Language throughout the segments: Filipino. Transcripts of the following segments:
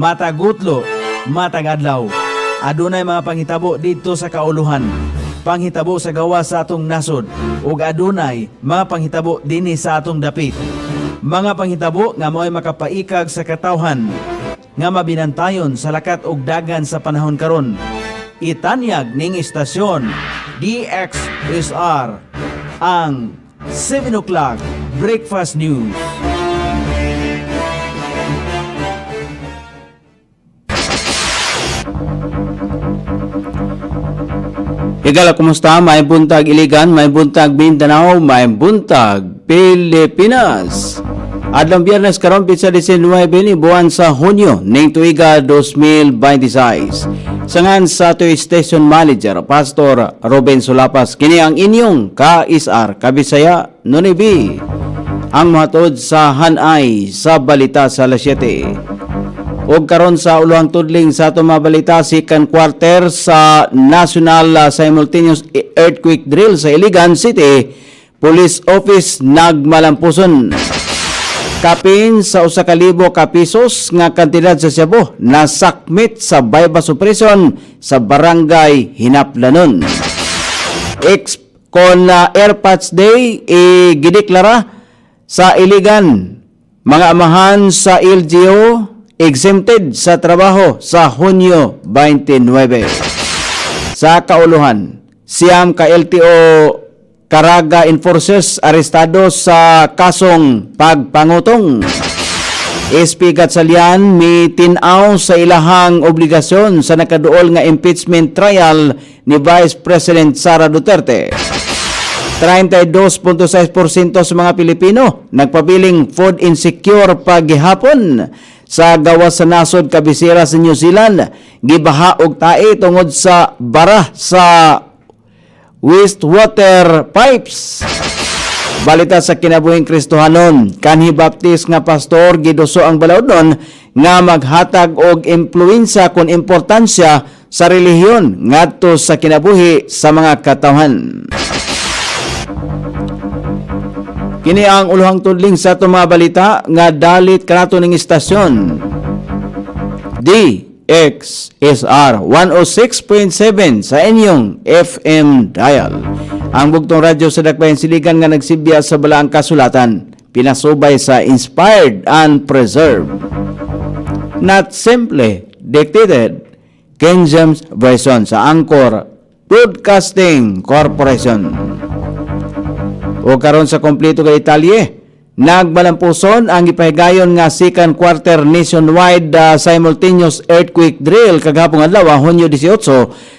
matagutlo, matagadlaw. Adunay mga panghitabo dito sa kauluhan, panghitabo sa gawa sa atong nasod, ug adunay mga panghitabo dinhi sa atong dapit. Mga panghitabo nga mo'y makapaikag sa katawhan, nga mabinantayon sa lakat ug dagan sa panahon karon. Itanyag ning istasyon DXSR ang 7 o'clock Breakfast News. Igala, kumusta? May buntag Iligan, may buntag Mindanao, may buntag Pilipinas. Adlang Biyernes karon pitsa 19 ni buwan sa Hunyo ning tuiga 2026. Sangan sa ato Station Manager Pastor Ruben Sulapas, kini ang inyong ka-isar Kabisaya Nunibi. Ang matod sa hanay sa balita sa alas 7. Og karon sa uluhang tudling sa ato mga balita, second quarter sa National Simultaneous Earthquake Drill sa Iligan City, Police Office nagmalampuson. Kapin sa 1,000 ka pesos nga kantidad sa Cebu na sakmit sa bypass operation sa barangay Hinaplanon. Kon Airpods Day gideklara sa Iligan, mga amahan sa LGU exempted sa trabaho sa Hunyo 29. Sa kauluhan, siyam ka LTO Caraga enforcers arestado sa kasong pagpangutong. SP Gatchalian mitinaw sa ilahang obligasyon sa nakaduol nga impeachment trial ni Vice President Sara Duterte. 32.6% sa mga Pilipino nagpabiling food insecure paghihapon. Sa gawas sa nasod kabisera sa New Zealand, gibaha og tae tungod sa bara sa wastewater pipes. Balita sa kinabuhing Kristohanon, kanhi baptist nga pastor giduso ang balaodnon nga maghatag og impluwensa kon importansya sa relihiyon ngadto sa kinabuhi sa mga katawhan. Kini ang uluhang tudling sa itong mga balita nga dalit kanato ning istasyon DXSR 106.7 sa inyong FM dial. Ang bugtong radyo sa Dakbayan Siligan nga nagsibya sa balaang kasulatan, pinasubay sa inspired and preserved, not simply dictated. King James Version sa Anchor Broadcasting Corporation. O karon sa kompleto kay Italye, nagmalampuson ang ipahigayon nga second quarter nationwide simultaneous earthquake drill kagahapon adlaw Hunyo 18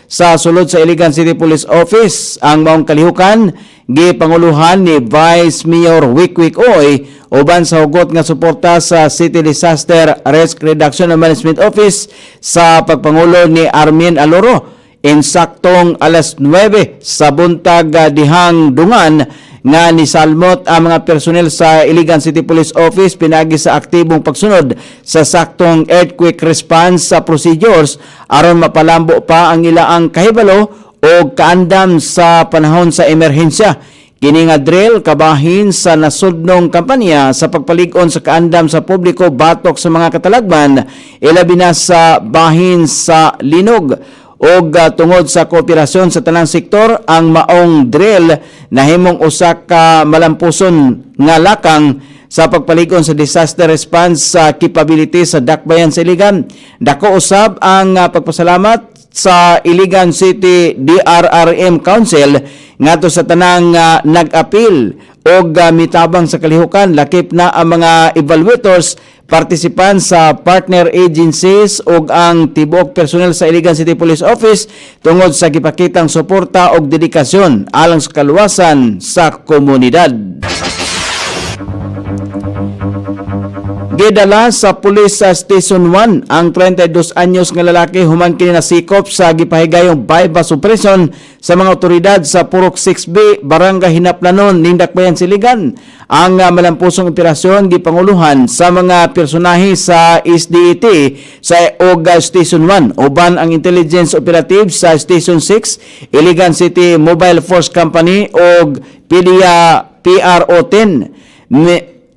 sa sulod sa Iligan City Police Office. Ang maong kalihukan gipanguluhan ni Vice Mayor Wikwik Oy uban sa hugot nga suporta sa City Disaster Risk Reduction and Management Office sa pagpangulo ni Armin Aloro. Insaktong alas 9 sa buntag dihang dungan nga nisalmot ang mga personel sa Iligan City Police Office pinagi sa aktibong pagsunod sa saktong earthquake response sa procedures aron mapalambo pa ang ilaang kahibalo o kaandam sa panahon sa emerhensya. Kini nga drill kabahin sa nasudnong kampanya sa pagpalig-on sa kaandam sa publiko batok sa mga katalagman, ilabi na sa bahin sa linog. Og tungod sa kooperasyon sa tanang sektor, ang maong drill nahimong usa ka malampuson nga lakang sa pagpalig-on sa disaster response capability sa Dakbayan sa Iligan. Dako usab ang pagpasalamat sa Iligan City DRRM Council ngadto sa tanang nag-apil og mitabang sa kalihukan, lakip na ang mga evaluators, participants sa partner agencies ug ang tibuok personel sa Iligan City Police Office tungod sa gipakitang suporta ug dedikasyon alang sa kaluwasan sa komunidad. Gidala sa Police Station 1 ang 32 anyos nga lalaki human kini nasikop sa gipahigayong bypass operation sa mga otoridad sa Purok 6B, Barangay Hinaplanon, Dakbayan, Siligan. Ang malampusong operasyon gipanguluhan sa mga personahe sa SDET sa OGA Station 1 uban ang intelligence operative sa Station 6, Iligan City Mobile Force Company og PRO 10.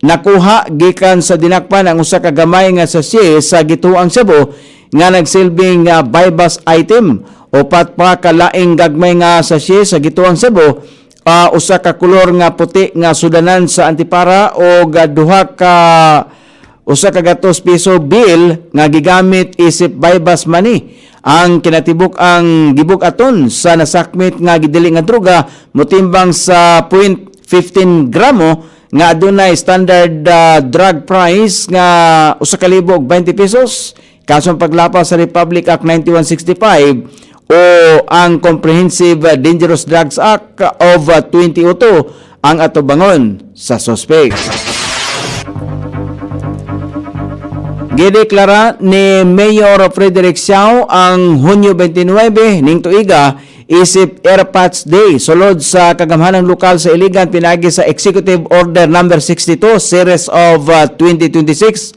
nakuha gikan sa dinakpan ang usa ka gamay nga sachet sa gituang Cebu nga nagsilbing bypass item. Upat pa ka laing gagmay nga sachet sa gituang Cebu, usa ka kulor nga puti nga sudanan sa antipara o usa ka gatos piso bill nga gigamit isip bypass money. Ang kinatibuk ang gibug-aton sa nasakmit nga gidili nga droga motimbang sa 0.15 gramo nga adunay standard drug price nga 1,020 pesos. Kasong paglapas sa Republic Act 9165 o ang Comprehensive Dangerous Drugs Act of 2002 ang atubangon sa suspect. Gideklara ni Mayor Frederick Siao ang Hunyo 29 ning tuiga isip Airpats Day sulod sa kagamhanang lokal sa Iligan pinagi sa Executive Order number 62 series of 2026.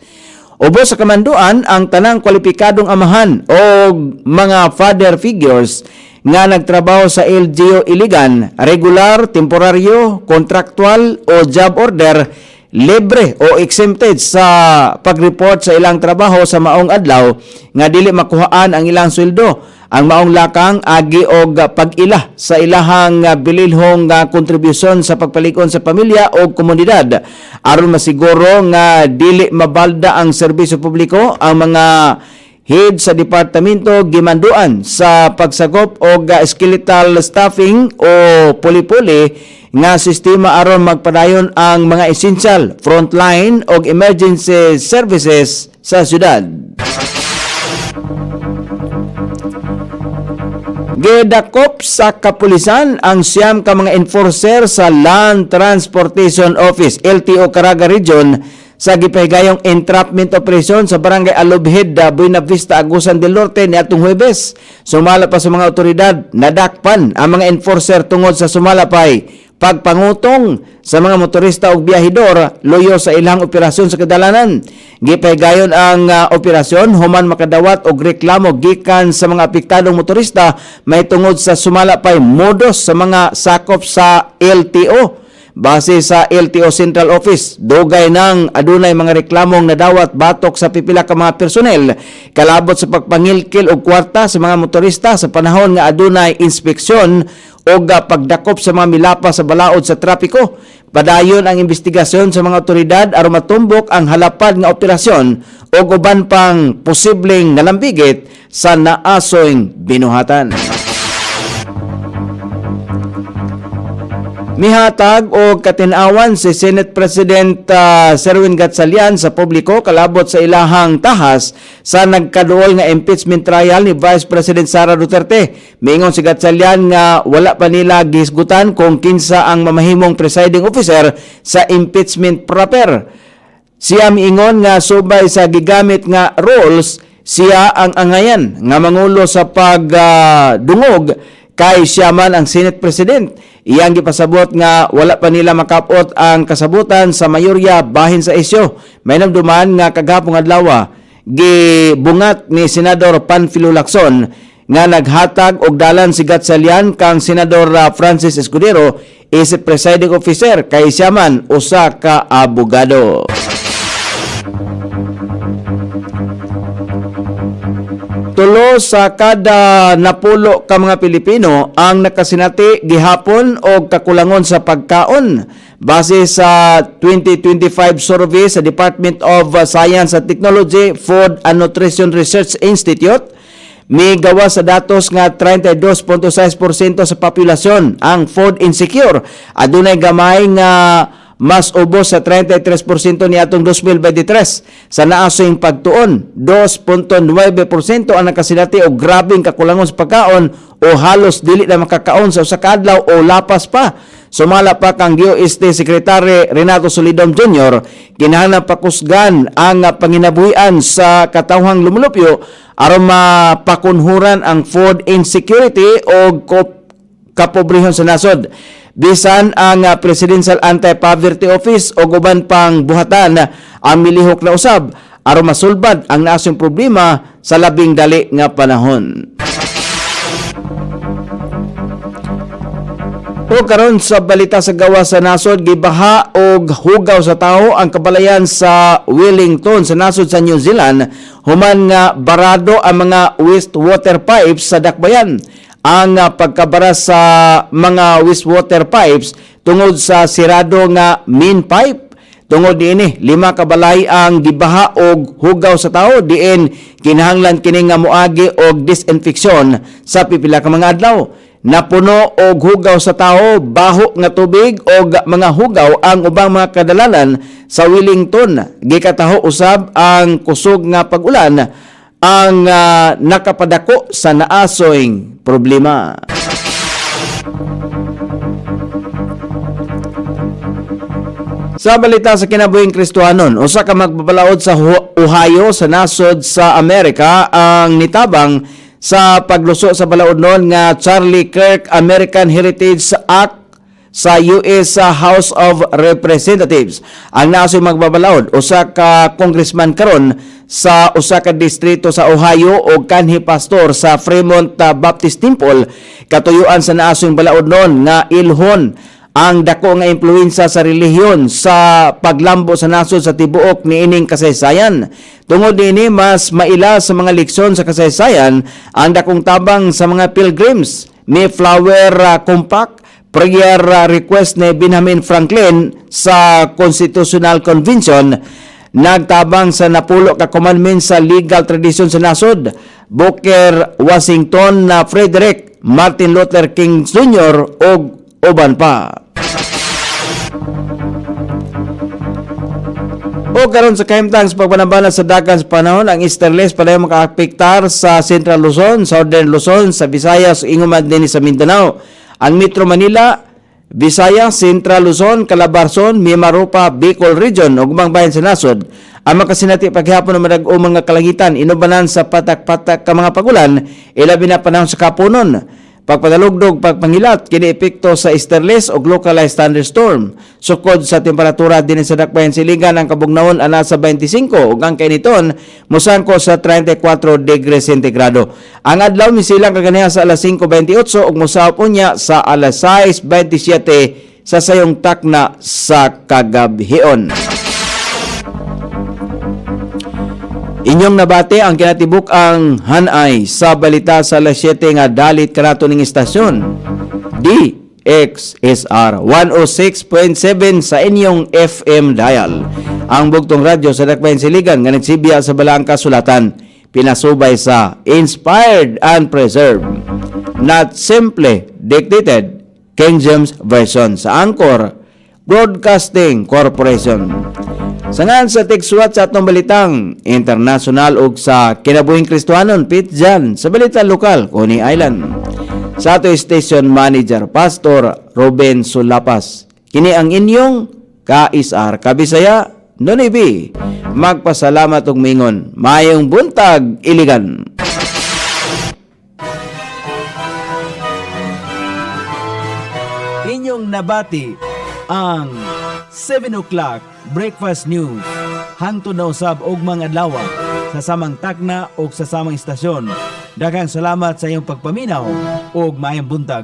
Ubos sa kamanduan ang tanang kwalipikadong amahan o mga father figures nga nagtrabaho sa LGU Iligan, regular, temporaryo, kontraktual o job order, libre o exempted sa pag-report sa ilang trabaho sa maong adlaw nga dili makuhaan ang ilang sweldo. Ang maong lakang agi og pag-ila sa ilahang bililhong kontribusyon sa pagpalikon sa pamilya o komunidad aron masiguro nga dili mabalda ang serbisyo publiko. Ang mga head sa departamento gimanduan sa pagsagop og skeletal staffing o puli-puli nga sistema aron magpadayon ang mga essential, frontline o emergency services sa syudad. Gidakop sa kapulisan ang siyam ka mga enforcer sa Land Transportation Office LTO Caraga Region sa gipahigayong entrapment operation sa Barangay Alubhed, Buena Vista, Agusan del Norte niadtong Huwebes. Sumala pa sa mga otoridad, nadakpan ang mga enforcer tungod sa sumalapay pagpangutong sa mga motorista ug biyahidor loyo sa ilang operasyon sa kadalanan. Gipahigayon ang operasyon human makadawat og reklamo gikan sa mga apektadong motorista may tungod sa sumalapay modos sa mga sakop sa LTO. Base sa LTO Central Office, dugay ng adunay mga reklamong nadawat batok sa pipila ka mga personel kalabot sa pagpangilkil og kwarta sa mga motorista sa panahon nga adunay inspeksyon o pagdakop sa mga milapa sa balaod sa trapiko. Padayon ang investigasyon sa mga otoridad aron matumbok ang halapad nga operasyon o uban pang posibleng nalambigit sa naasoyng binuhatan. Mihatag o katinawan si Senate President Serwin Gatchalian sa publiko kalabot sa ilahang tahas sa nagkaduol nga impeachment trial ni Vice President Sara Duterte. Miingon si Gatchalian nga wala pa nila gisgutan kung kinsa ang mamahimong presiding officer sa impeachment proper. Siya miingon nga subay sa gigamit nga rules, siya ang angayan nga mangulo sa pagdungog kay siya man ang Senate President. Iyang gipasabot nga wala pa nila makapot ang kasabutan sa mayorya bahin sa isyo. May namduman nga kagahapon adlaw gibungat ni Senador Panfilo Lacson nga naghatag og dalan si Gatchalian kang Senador Francis Escudero isip presiding officer kay siya man usa ka abogado. Tulo sa kada napulo ka mga Pilipino ang nakasinati gihapon og kakulangon sa pagkaon. Base sa 2025 survey sa Department of Science and Technology, Food and Nutrition Research Institute, may gawa sa datos nga 32.6% sa populasyon ang food insecure. Adunay gamay nga mas ubos sa 33% ni atong 2023. Sa naasing pagtuon, 2.9% ang nakasinati og grabing kakulangon sa pagkaon o halos dili na makakaon sa usa ka adlaw o lapas pa. Sumala pa kang DOST Secretary Renato Solidom Jr. kinahanglan pakusgan ang panginabuhian sa katawhang lumulupyo aron mapakunhuran ang food insecurity o kapobrehon sa nasod. Bisan ang Presidential Anti-Poverty Office o guban pang buhatan ang milihok na usab aron masulbad ang nasong problema sa labing dali nga panahon. O karon sa balita sa gawas sa nasod, gibaha og hugaw sa tawo ang kabalayan sa Wellington sa nasod sa New Zealand human nga barado ang mga wastewater pipes sa dakbayan. Ang pagkabara sa mga wastewater pipes tungod sa sirado nga main pipe. Tungod diini 5 kabalay ang gibaha og hugaw sa tawo diin kinahanglan kini nga moagi og disinfeksyon sa pipila ka mga adlaw. Napuno og hugaw sa tawo, baho nga tubig og mga hugaw ang ubang mga kadalanan sa Wellington. Gikataho usab ang kusog nga pag-ulan ang nakapadako sa naasoing problema. Sa balita sa kinabuhing Kristohanon, usa ka magbabalaod sa Ohio sa nasod sa Amerika ang nitabang sa pagluso sa balaod noon nga Charlie Kirk American Heritage Act sa US House of Representatives. Ang nasoy magbabalaod, usa ka congressman karon sa usa ka distrito sa Ohio o kanhi pastor sa Fremont Baptist Temple, katuyuan sa nasoy balaod noon nga ilhon ang dako nga impluwensya sa relihiyon sa paglambo sa nasod sa tibuok niining kasaysayan. Tungod niini mas maila sa mga leksyon sa kasaysayan ang dakong tabang sa mga pilgrims ni Flower Compact, prayer request ni Benjamin Franklin sa Constitutional Convention, nagtabang sa napulo ka commandments sa legal tradition sa nasod, Booker Washington na Frederick, Martin Luther King Jr. ug uban pa. O karon sa kahimtang sa pagbanabana sa dagan sa panahon, ang easterlies padayon makaapektar sa Central Luzon, Southern Luzon, sa Visayas, inguman din sa Mindanao. Ang Metro Manila, Visayas, Central Luzon, Calabarzon, Mimaropa, Bicol Region ug ubang bahin sa nasod ang makasinati paghihapon ng madag-o mga kalangitan inubanan sa patak-patak ka mga pagulan ilabi na panahon sa kapunon. Pagpadalugdog, pagpangilat, kini epekto sa easterlies o localized thunderstorm. Sukod sa temperatura din sa dakbayan siligan ang kabugnaon ana sa 25 ug ang kainiton mosangko sa 34 degrees centigrado. Ang adlaw misilang kaganiha sa alas 5:28 ug mosahop unya sa alas 6:27 sa sayong takna sa kagabhion. Inyong nabate ang kinatibuk ang hanay sa balita sa alas 7 nga dalit kanato ning istasyon. DXSR 106.7 sa inyong FM dial. Ang bugtong radyo sa dakbayan siligan nga nagsibya sa balaang kasulatan, pinasubay sa Inspired and Preserved, not simply dictated, King James Version sa Anchor Broadcasting Corporation. Sangan sa tigsuwat sa atong balitang international ug sa kinabuhing Kristohanon, pit dyan sa balita lokal, Coney Island. Sa ato station manager, Pastor Ruben Sulapas. Kini ang inyong Kaisar Kabisaya, Nonibi. Magpasalamat og mingon. Mayong buntag, Iligan. Inyong nabati ang 7 o'clock Breakfast News. Hangtod na usab og mga adlaw sa samang takna o sa samang istasyon. Daghang salamat sa iyong pagpaminaw ug maayong buntag.